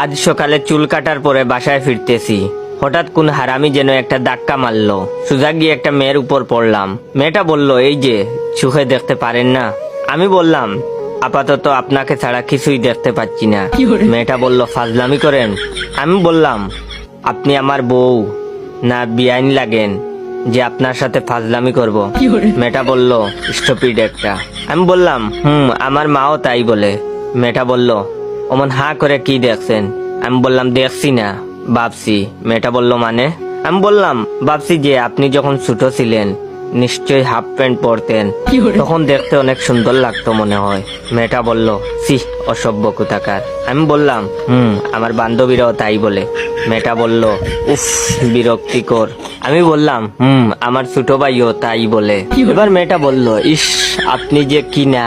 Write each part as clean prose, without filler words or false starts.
আজ সকালে চুল কাটার পরে বাসায় ফিরতেছি, হঠাৎ কোন হারামি যেন একটা ধাক্কা মারলো। সোজা গিয়ে একটা মেয়ের উপর পড়লাম। মেয়েটা বলল, এই যে চোখে দেখতে পারেন না? আমি বললাম, আপাতত আপনাকে ছাড়া কিছুই দেখতে পাচ্ছি না। মেয়েটা বলল, ফাজলামি করেন? আমি বললাম, আপনি আমার বউ না বেআইন লাগেন যে আপনার সাথে ফাজলামি করব? মেয়েটা বলল, স্টুপিড একটা। আমি বললাম, আমার মাও তাই বলে। মেয়েটা বলল, অমন হাঁ করে কি দেখছেন? আমি বললাম, দেখছি না, ভাবছি। মেয়েটা বলল, মানে? আমি বললাম, ভাবছি যে আপনি যখন ছোট ছিলেন নিশ্চয়ই হাফ প্যান্ট পরতেন, তখন দেখতে অনেক সুন্দর লাগতো মনে হয়। মেয়েটা বলল, সি, অসভ্য কোথাকার। আমি বললাম, আমার বান্ধবীরাও তাই বলে। মেয়েটা বলল, উফ, বিরক্তিকর। আমি বললাম, আমার ছোট ভাইও তাই বলে। এবার মেয়েটা বলল, ইস, আপনি যে কি না।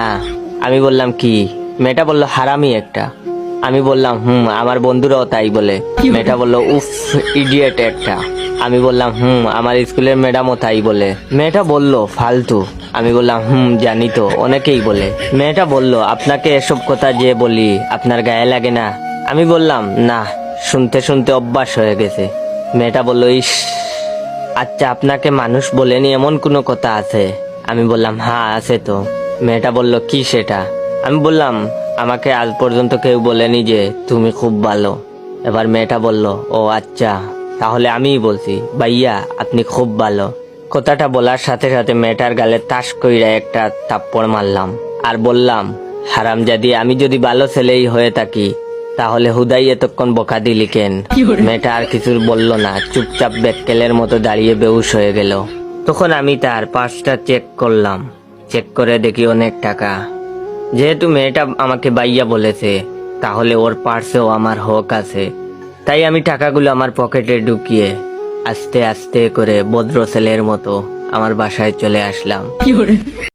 আমি বললাম, কি? মেয়েটা বলল, হারামি একটা। আমি বললাম, আমার বন্ধুরাও তাই বলে। মেয়েটা বলল, উফ, ইডিয়েট একটা। আমি বললাম, আমার স্কুলের ম্যাডামও তাই বলে। মেয়েটা বলল, ফালতু। আমি বললাম, জানি তো, অনেকেই বলে। মেয়েটা বলল, আপনাকে এসব কথা যে বলি আপনার গায়ে লাগে না? আমি বললাম, না, শুনতে শুনতে অভ্যাস হয়ে গেছে। মেয়েটা বলল, ইস, আচ্ছা, আপনাকে মানুষ বলেনি এমন কোনো কথা আছে? আমি বললাম, হ্যাঁ, আছে তো। মেয়েটা বলল, কি সেটা? আমি বললাম, আমাকে আজ পর্যন্ত কেউ বলেনি যে তুমি খুব ভালো। এবার মেয়েটা বলল, ও আচ্ছা, তাহলে আমিই বলছি, ভাইয়া আপনি খুব ভালো। কথাটা বলার সাথে সাথে মেয়েটার গালে তাস কইরা একটা থাপ্পড় মারলাম আর বললাম, হারামজাদি, আমি যদি ভালো ছেলেই হয়ে থাকি তাহলে হুদাই এতক্ষণ বকা দিলি কেন? মেয়েটা আর কিছু বলল না, চুপচাপ বেক্কেলের মতো দাঁড়িয়ে বেহুশ হয়ে গেল। তখন আমি তার পার্সটা চেক করলাম। চেক করে দেখি অনেক টাকা। যেহেতু মেয়েটা আমাকে বাইয়া বলেছে, তাহলে ওর পার্সেও আমার হক আছে। তাই আমি টাকাগুলো আমার পকেটে ঢুকিয়ে আস্তে আস্তে করে ভদ্র ছেলের মতো আমার বাসায় চলে আসলাম।